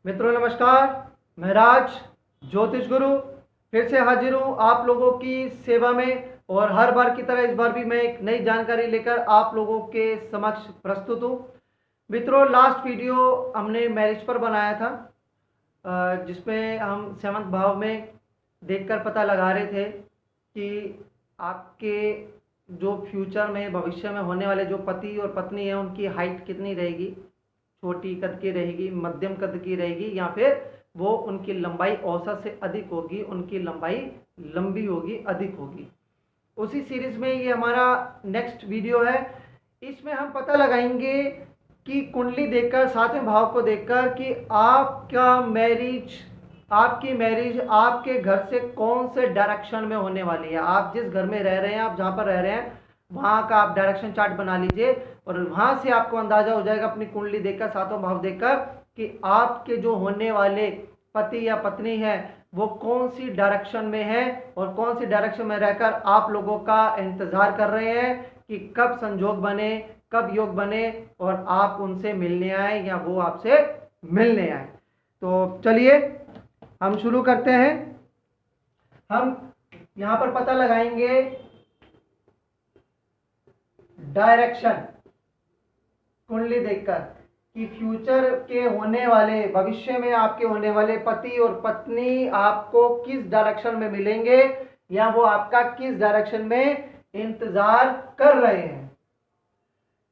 मित्रों नमस्कार। मैं राज ज्योतिष गुरु फिर से हाजिर हूँ आप लोगों की सेवा में। और हर बार की तरह इस बार भी मैं एक नई जानकारी लेकर आप लोगों के समक्ष प्रस्तुत हूँ। मित्रों, लास्ट वीडियो हमने मैरिज पर बनाया था, जिसमें हम 7वें भाव में देखकर पता लगा रहे थे कि आपके जो फ्यूचर में भविष्य में होने वाले जो पति और पत्नी है उनकी हाइट कितनी रहेगी, छोटी कद की रहेगी, मध्यम कद की रहेगी, या फिर वो उनकी लंबाई औसत से अधिक होगी, उनकी लंबाई लंबी होगी, अधिक होगी। उसी सीरीज में ये हमारा नेक्स्ट वीडियो है। इसमें हम पता लगाएंगे कि कुंडली देखकर, 7वें भाव को देखकर, कि आपकी मैरिज आपके घर से कौन से डायरेक्शन में होने वाली है। आप जिस घर में रह रहे हैं, आप जहाँ पर रह रहे हैं, वहाँ का आप डायरेक्शन चार्ट बना लीजिए और वहाँ से आपको अंदाजा हो जाएगा अपनी कुंडली देखकर, 7वां भाव देखकर, कि आपके जो होने वाले पति या पत्नी है वो कौन सी डायरेक्शन में है और कौन सी डायरेक्शन में रहकर आप लोगों का इंतजार कर रहे हैं कि कब संजोग बने, कब योग बने और आप उनसे मिलने आए या वो आपसे मिलने आए। तो चलिए हम शुरू करते हैं। हम यहाँ पर पता लगाएंगे डायरेक्शन कुंडली देखकर कि फ्यूचर के होने वाले, भविष्य में आपके होने वाले पति और पत्नी आपको किस डायरेक्शन में मिलेंगे या वो आपका किस डायरेक्शन में इंतजार कर रहे हैं।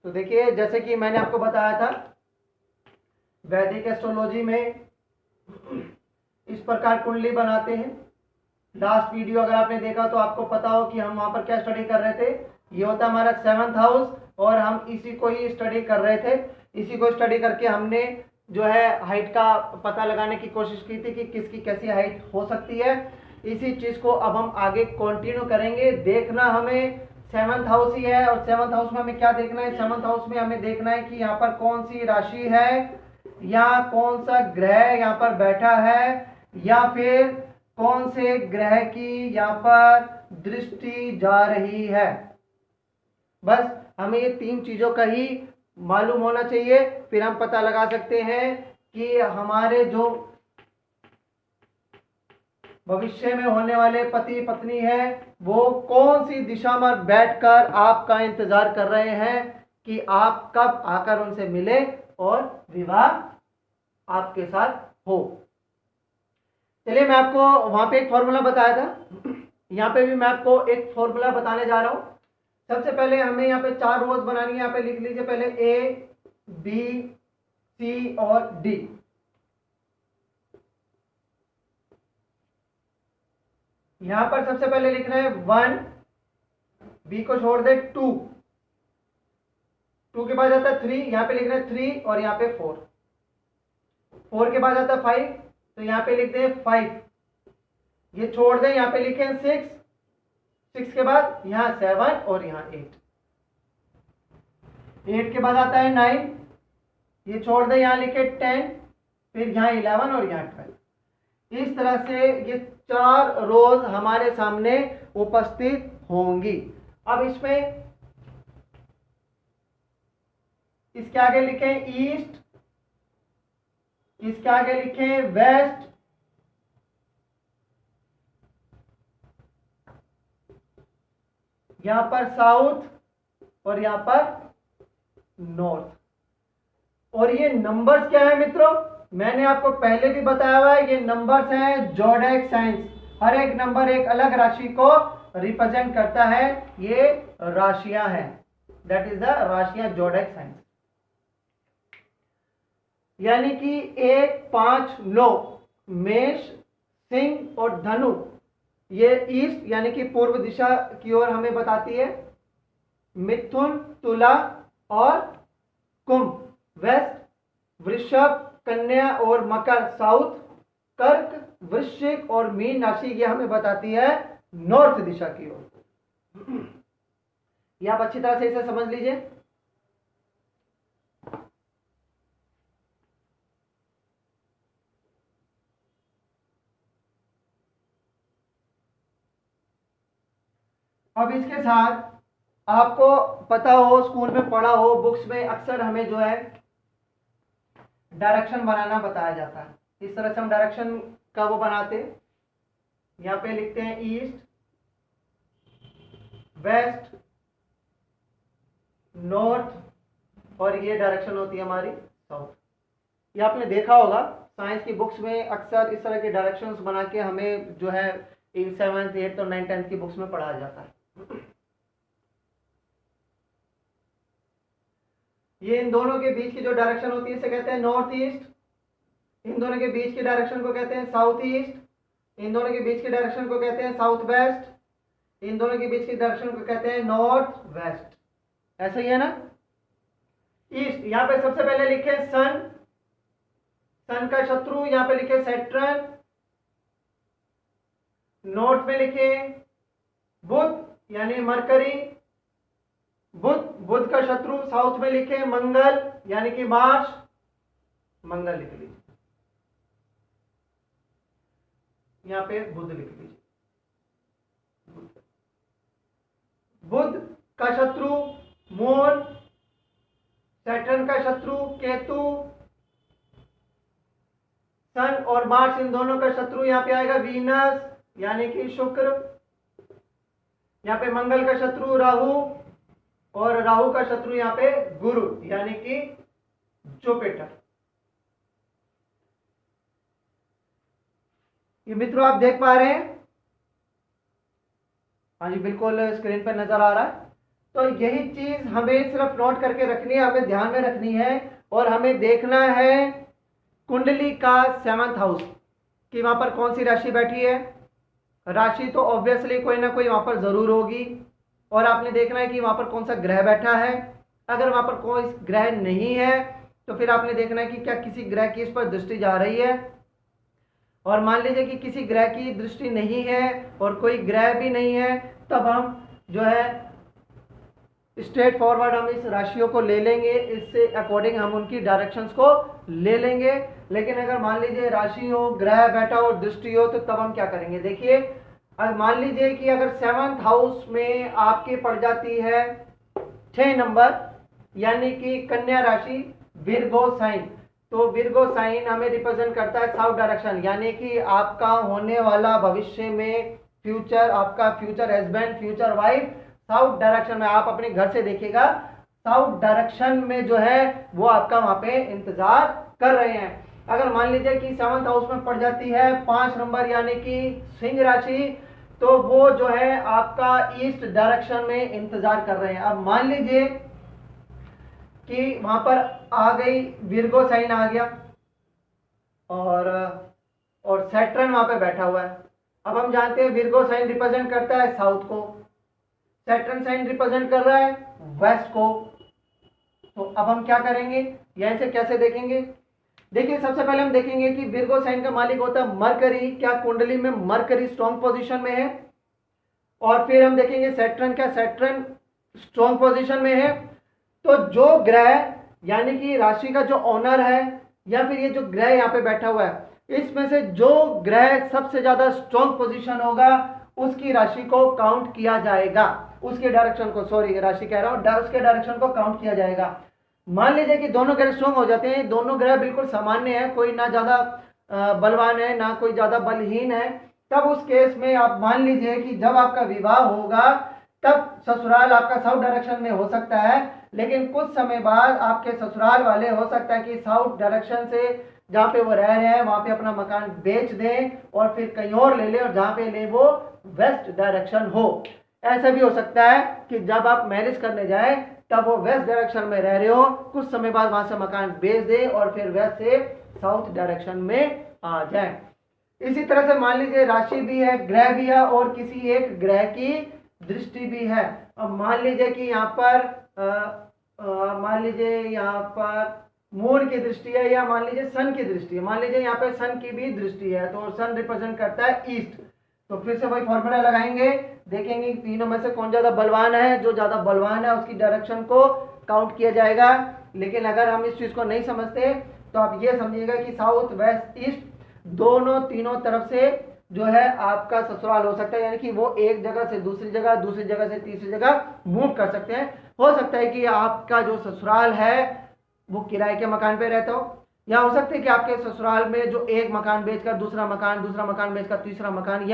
तो देखिए, जैसे कि मैंने आपको बताया था, वैदिक एस्ट्रोलॉजी में इस प्रकार कुंडली बनाते हैं। लास्ट वीडियो अगर आपने देखा तो आपको पता हो कि हम वहां पर क्या स्टडी कर रहे थे। ये होता हमारा 7th हाउस और हम इसी को ही स्टडी कर रहे थे। इसी को स्टडी करके हमने जो है हाइट का पता लगाने की कोशिश की थी कि किसकी कैसी हाइट हो सकती है। इसी चीज को अब हम आगे कंटिन्यू करेंगे। देखना हमें 7th हाउस ही है और 7th हाउस में हमें क्या देखना है। 7th हाउस में हमें देखना है कि यहाँ पर कौन सी राशि है या कौन सा ग्रह यहाँ पर बैठा है या फिर कौन से ग्रह की यहाँ पर दृष्टि जा रही है। बस हमें ये 3 चीजों का ही मालूम होना चाहिए, फिर हम पता लगा सकते हैं कि हमारे जो भविष्य में होने वाले पति पत्नी है वो कौन सी दिशा में बैठकर आपका इंतजार कर रहे हैं कि आप कब आकर उनसे मिले और विवाह आपके साथ हो। चलिए, मैं आपको वहां पे एक फॉर्मूला बताया था, यहाँ पे भी मैं आपको एक फॉर्मूला बताने जा रहा हूं। सबसे पहले हमें यहाँ पे 4 रोज बनानी है। यहाँ पे लिख लीजिए पहले A, B, C और D। यहां पर सबसे पहले लिखना है 1, B को छोड़ दे 2, 2 के बाद आता है 3, यहाँ पे लिखना है 3 और यहाँ पे 4, 4 के बाद आता है 5, तो यहाँ पे लिखते हैं 5, ये छोड़ दें, यहाँ पे लिखें 6, 6 के बाद यहाँ 7 और यहाँ 8, 8 के बाद आता है 9, ये छोड़ दें, यहाँ लिखे 10, फिर यहाँ 11 और यहाँ 12। इस तरह से ये 4 रोज हमारे सामने उपस्थित होंगी। अब इसमें इसके आगे लिखें ईस्ट, इसके आगे लिखें वेस्ट, यहां पर साउथ और यहां पर नॉर्थ। और ये नंबर्स क्या है मित्रों, मैंने आपको पहले भी बताया हुआ है, ये नंबर्स हैं जोडेक साइंस। हर एक नंबर एक अलग राशि को रिप्रेजेंट करता है। ये राशियां हैं, दैट इज द राशियां जोडेक साइंस। यानी कि 1, 5, 9 मेष, सिंह और धनु, ये ईस्ट यानी कि पूर्व दिशा की ओर हमें बताती है। मिथुन, तुला और कुंभ वेस्ट, वृषभ, कन्या और मकर साउथ, कर्क, वृश्चिक और मीन राशि ये हमें बताती है नॉर्थ दिशा की ओर। ये आप अच्छी तरह से इसे समझ लीजिए। अब इसके साथ आपको पता हो, स्कूल में पढ़ा हो, बुक्स में अक्सर हमें जो है डायरेक्शन बनाना बताया जाता है। इस तरह से हम डायरेक्शन का वो बनाते हैं। यहाँ पे लिखते हैं ईस्ट, वेस्ट, नॉर्थ, और ये डायरेक्शन होती है हमारी साउथ। ये आपने देखा होगा साइंस की बुक्स में अक्सर इस तरह के डायरेक्शंस बना के हमें जो है 7th 8th और 9th 10th की बुक्स में पढ़ाया जाता है। ये इन दोनों के बीच की जो डायरेक्शन होती है इसे कहते हैं नॉर्थ ईस्ट, इन दोनों के बीच की डायरेक्शन को कहते हैं साउथ ईस्ट, इन दोनों के बीच की डायरेक्शन को कहते हैं साउथ वेस्ट, इन दोनों के बीच की डायरेक्शन को कहते हैं नॉर्थ वेस्ट। ऐसा ही है ना। ईस्ट, यहां पे सबसे पहले लिखे सन, सन का शत्रु यहां पे लिखे सैटर्न। नॉर्थ में लिखे बुध यानी मरकरी, बुध, बुध का शत्रु। साउथ में लिखे मंगल यानी कि मार्स, मंगल लिख लीजिए, यहां पे बुध लिख लीजिए। बुध का शत्रु मून, सैटर्न का शत्रु केतु, सन और मार्स इन दोनों का शत्रु यहां पे आएगा वीनस यानी कि शुक्र। यहां पे मंगल का शत्रु राहु, और राहु का शत्रु यहां पे गुरु यानी कि जुपिटर। ये मित्रों आप देख पा रहे हैं? हाँ जी बिल्कुल स्क्रीन पे नजर आ रहा है। तो यही चीज हमें सिर्फ नोट करके रखनी है, हमें ध्यान में रखनी है, और हमें देखना है कुंडली का 7th हाउस कि वहां पर कौन सी राशि बैठी है। राशि तो ऑब्वियसली कोई ना कोई वहां पर जरूर होगी, और आपने देखना है कि वहां पर कौन सा ग्रह बैठा है। अगर वहां पर कोई ग्रह नहीं है तो फिर आपने देखना है कि क्या किसी ग्रह की इस पर दृष्टि जा रही है। और मान लीजिए कि किसी ग्रह की दृष्टि नहीं है और कोई ग्रह भी नहीं है, तब हम जो है स्ट्रेट फॉरवर्ड हम इस राशियों को ले लेंगे, इससे अकॉर्डिंग हम उनकी डायरेक्शंस को ले लेंगे। लेकिन अगर मान लीजिए राशि हो, ग्रह बैठा हो, दृष्टि हो, तो तब हम क्या करेंगे। देखिए अगर मान लीजिए कि अगर 7th हाउस में आपकी पड़ जाती है 6 नंबर यानी कि कन्या राशि, विर्गो साइन, तो विर्गो साइन हमें रिप्रेजेंट करता है साउथ डायरेक्शन, यानी कि आपका होने वाला भविष्य में फ्यूचर, आपका future husband, future wife south direction में, आप अपने घर से देखिएगा साउथ डायरेक्शन में जो है वो आपका वहां पे इंतजार कर रहे हैं। अगर मान लीजिए कि 7th हाउस में पड़ जाती है 5 नंबर यानी कि सिंह राशि, तो वो जो है आपका ईस्ट डायरेक्शन में इंतजार कर रहे हैं। अब मान लीजिए कि वहां पर आ गई विर्गो साइन आ गया, और सैटर्न वहां पे बैठा हुआ है। अब हम जानते हैं विर्गो साइन रिप्रेजेंट करता है साउथ को, सैटर्न साइन रिप्रेजेंट कर रहा है वेस्ट को। तो अब हम क्या करेंगे, यहीं से कैसे देखेंगे। देखिए सबसे पहले हम देखेंगे कि विर्गो साइन का मालिक होता है मरकरी, क्या कुंडली में मरकरी स्ट्रॉन्ग पोजीशन में है। और फिर हम देखेंगे सैटर्न, क्या सैटर्न स्ट्रॉन्ग पोजीशन में है। तो जो ग्रह यानी कि राशि का जो ऑनर है, या फिर ये जो ग्रह यहाँ पे बैठा हुआ है, इसमें से जो ग्रह सबसे ज्यादा स्ट्रॉन्ग पोजीशन होगा उसकी राशि को काउंट किया जाएगा, उसके डायरेक्शन को, सॉरी राशि कह रहा हूं, उसके डायरेक्शन को काउंट किया जाएगा। मान लीजिए कि दोनों ग्रह स्ट्रॉन्ग हो जाते हैं, दोनों ग्रह बिल्कुल सामान्य है, कोई ना ज्यादा बलवान है ना कोई ज्यादा बलहीन है, तब उस केस में आप मान लीजिए कि जब आपका विवाह होगा तब ससुराल आपका साउथ डायरेक्शन में हो सकता है, लेकिन कुछ समय बाद आपके ससुराल वाले हो सकता है कि साउथ डायरेक्शन से जहाँ पे वो रह रहे हैं वहां पे अपना मकान बेच दें और फिर कहीं और ले ले, और जहाँ पे ले वो वेस्ट डायरेक्शन हो। ऐसा भी हो सकता है कि जब आप मैरिज करने जाएं तब वो वेस्ट डायरेक्शन में रह रहे हो, कुछ समय बाद वहां से मकान बेच दे और फिर वेस्ट से साउथ डायरेक्शन में आ जाए। इसी तरह से मान लीजिए राशि भी है, ग्रह भी है, और किसी एक ग्रह की दृष्टि भी है। अब मान लीजिए कि यहाँ पर मान लीजिए यहाँ पर मून की दृष्टि है, या मान लीजिए सन की दृष्टि है, मान लीजिए यहाँ पे सन की भी दृष्टि है, तो सन रिप्रेजेंट करता है ईस्ट। तो फिर से वही फॉर्मूला लगाएंगे, देखेंगे तीनों में से कौन ज्यादा बलवान है, जो ज्यादा बलवान है उसकी डायरेक्शन को काउंट किया जाएगा। लेकिन अगर हम इस चीज को नहीं समझते तो आप ये समझिएगा कि साउथ वेस्ट ईस्ट दोनों तीनों तरफ से जो है आपका ससुराल हो सकता है, यानी कि वो एक जगह से दूसरी जगह, दूसरी जगह से तीसरी जगह मूव कर सकते हैं। हो सकता है कि आपका जो ससुराल है वो किराए के मकान पे रहता हो, या हो सकता है कि आपके ससुराल में जो एक मकान बेचकर दूसरा मकान बेचकर तीसरा मकान,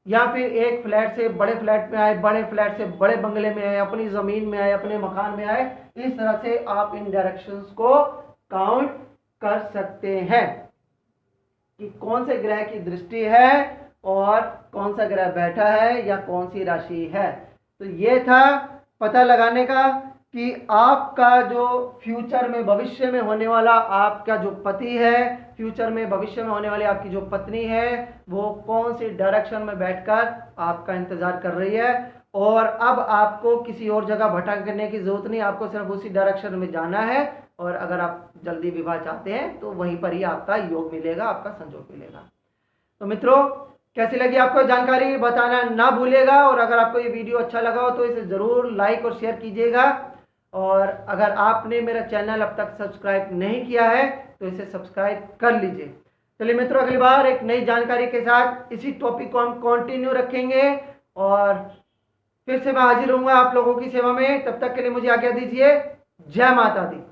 या फिर एक फ्लैट से बड़े फ्लैट में आए, बड़े फ्लैट से बड़े बंगले में आए, अपनी जमीन में आए, अपने मकान में आए। इस तरह से आप इन डायरेक्शंस को काउंट कर सकते हैं कि कौन से ग्रह की दृष्टि है और कौन सा ग्रह बैठा है या कौन सी राशि है। तो ये था पता लगाने का कि आपका जो फ्यूचर में भविष्य में होने वाला आपका जो पति है, फ्यूचर में भविष्य में होने वाली आपकी जो पत्नी है, वो कौन सी डायरेक्शन में बैठकर आपका इंतजार कर रही है। और अब आपको किसी और जगह भटकने की जरूरत नहीं, आपको सिर्फ उसी डायरेक्शन में जाना है। और अगर आप जल्दी विवाह चाहते हैं तो वहीं पर ही आपका योग मिलेगा, आपका संजोग मिलेगा। तो मित्रों, कैसी लगी आपको जानकारी बताना ना भूलिएगा। और अगर आपको ये वीडियो अच्छा लगा हो तो इसे ज़रूर लाइक और शेयर कीजिएगा। और अगर आपने मेरा चैनल अब तक सब्सक्राइब नहीं किया है तो इसे सब्सक्राइब कर लीजिए। चलिए मित्रों, अगली बार एक नई जानकारी के साथ इसी टॉपिक को हम कंटिन्यू रखेंगे और फिर से मैं हाजिर होऊंगा आप लोगों की सेवा में। तब तक के लिए मुझे आज्ञा दीजिए। जय माता दी।